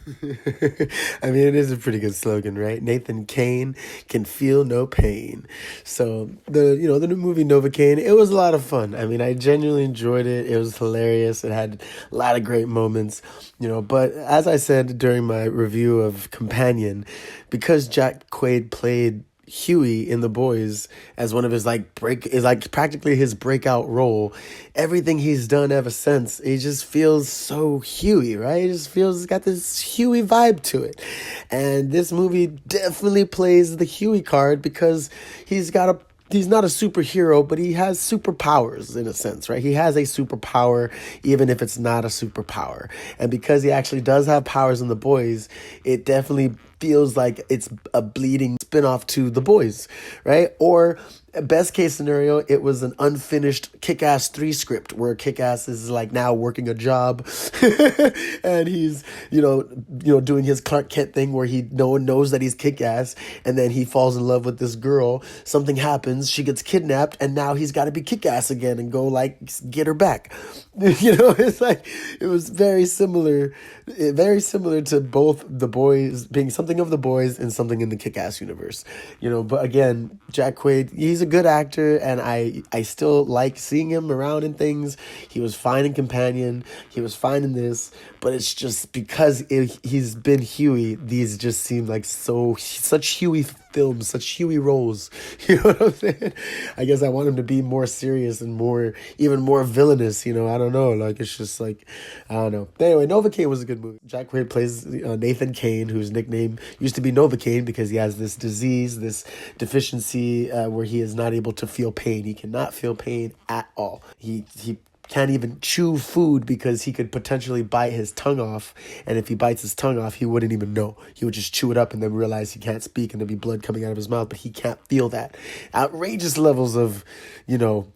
I mean, it is a pretty good slogan, right? Nathan Kane can feel no pain. So the new movie Novocaine, it was a lot of fun. I mean, I genuinely enjoyed it. It was hilarious. It had a lot of great moments, But as I said during my review of Companion, because Jack Quaid played Huey in The Boys as one of his is like practically his breakout role. Everything he's done ever since, he just feels so Huey, right? He just feels got this Huey vibe to it. And this movie definitely plays the Huey card because he's not a superhero, but he has superpowers in a sense, right? He has a superpower, even if it's not a superpower. And because he actually does have powers in The Boys, it definitely feels like it's a bleeding spinoff to The Boys, right? Or best case scenario, it was an unfinished Kick-Ass 3 script where Kick-Ass is like now working a job and he's, doing his Clark Kent thing where no one knows that he's Kick-Ass, and then he falls in love with this girl. Something happens, she gets kidnapped, and now he's got to be Kick-Ass again and go like get her back. It's like it was very similar to both The Boys being something of The Boys and something in the Kick-Ass universe. But again, Jack Quaid, he's a good actor, and I still like seeing him around in things. He was fine in Companion, he was fine in this, but it's just because he's been Huey, these just seem like such Huey films, such Huey roles. You know what I'm saying? I guess I want him to be more serious and even more villainous. I don't know. Like, it's just like, I don't know. But anyway, Novocaine was a good movie. Jack Quaid plays Nathan Kane, whose nickname used to be Novocaine because he has this disease, this deficiency where he is not able to feel pain. He cannot feel pain at all. He can't even chew food because he could potentially bite his tongue off. And if he bites his tongue off, he wouldn't even know. He would just chew it up and then realize he can't speak and there'd be blood coming out of his mouth, but he can't feel that. Outrageous levels of, and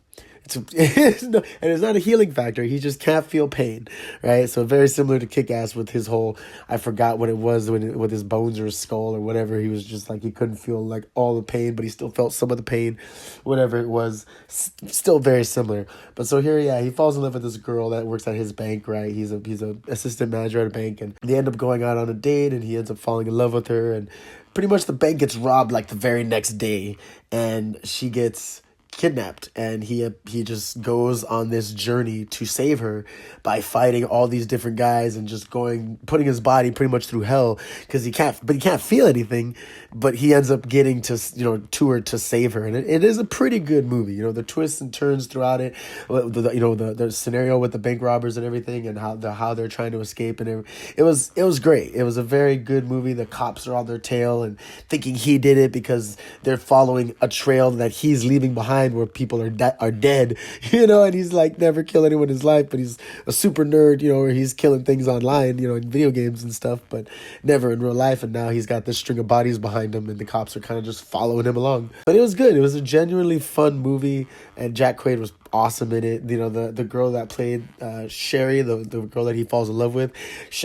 it's not a healing factor. He just can't feel pain, right? So very similar to Kick-Ass with his whole, I forgot what it was with his bones or his skull or whatever. He was just like, he couldn't feel like all the pain, but he still felt some of the pain, whatever it was. Still very similar. But so here, yeah, he falls in love with this girl that works at his bank, right? He's a assistant manager at a bank, and they end up going out on a date, and he ends up falling in love with her, and pretty much the bank gets robbed like the very next day, and she gets kidnapped, and he just goes on this journey to save her by fighting all these different guys and just putting his body pretty much through hell because he can't feel anything, but he ends up getting to her to save her, and it is a pretty good movie. The twists and turns throughout it, the scenario with the bank robbers and everything, and how they're trying to escape, and it was great. It was a very good movie. The cops are on their tail and thinking he did it because they're following a trail that he's leaving behind where people are dead, and he's like never killed anyone in his life, but he's a super nerd, where he's killing things online, in video games and stuff, but never in real life. And now he's got this string of bodies behind him, and the cops are kind of just following him along. But it was good. It was a genuinely fun movie, and Jack Quaid was awesome in it. The girl that played Sherry, the girl that he falls in love with,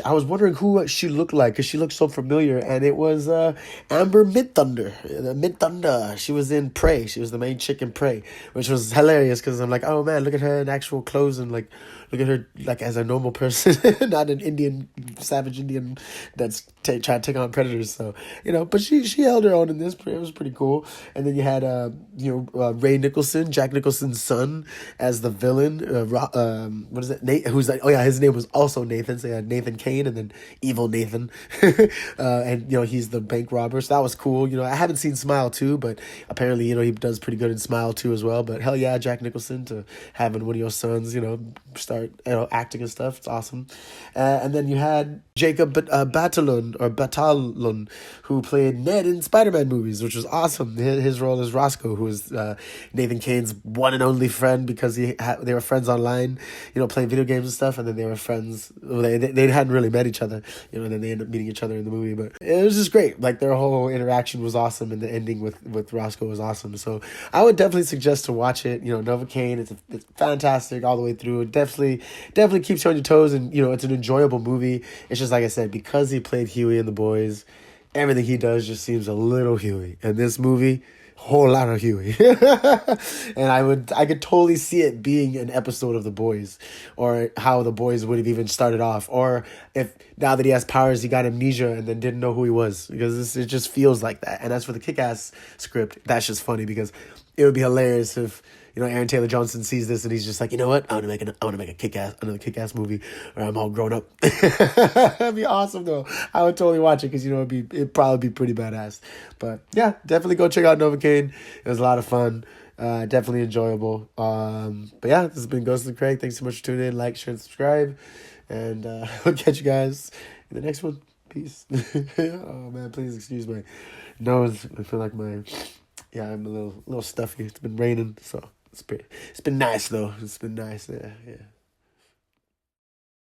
I was wondering who she looked like because she looked so familiar, and it was Amber Midthunder. She was in Prey. She was the main chick in Prey, which was hilarious because I'm like, oh man, look at her in actual clothes, and like look at her like as a normal person, not an savage Indian that's trying to take on predators. So but she held her own in this. It was pretty cool. And then you had Ray Nicholson, Jack Nicholson's son, as the villain. What is it? Nate, who's like, oh yeah, his name was also Nathan. So you had Nathan Kane and then Evil Nathan, and he's the bank robber. So that was cool. I haven't seen Smile 2, but apparently he does pretty good in Smile 2 as well. But hell yeah, Jack Nicholson to having one of your sons start acting and stuff. It's awesome. And then you had Jacob Batalon, who played Ned in Spider-Man movies, which was awesome. His role as Roscoe, who was Nathan Kane's one and only friend because they were friends online, playing video games and stuff, and then they were friends. They hadn't really met each other, and then they ended up meeting each other in the movie. But it was just great. Like their whole interaction was awesome, and the ending with Roscoe was awesome. So I would definitely suggest to watch it. Novocaine, it's fantastic all the way through. It definitely keeps you on your toes, and it's an enjoyable movie. It's just like I said, because he played Huey in The Boys, everything he does just seems a little Huey. And this movie, whole lot of Huey. And I could totally see it being an episode of The Boys, or how The Boys would have even started off, or if now that he has powers, he got amnesia and then didn't know who he was, because it just feels like that. And as for the Kick-Ass script, that's just funny, because it would be hilarious if, Aaron Taylor Johnson sees this and he's just like, you know what? I want to make another Kick-Ass movie where I'm all grown up. That'd be awesome though. I would totally watch it, because it'd probably be pretty badass. But yeah, definitely go check out Novocaine. It was a lot of fun. Definitely enjoyable. But yeah, this has been Ghost and Craig. Thanks so much for tuning in. Like, share, and subscribe. And I'll catch you guys in the next one. Peace. Oh man, please excuse my nose. I feel like I'm a little stuffy. It's been raining, so it's been nice though. It's been nice. Yeah.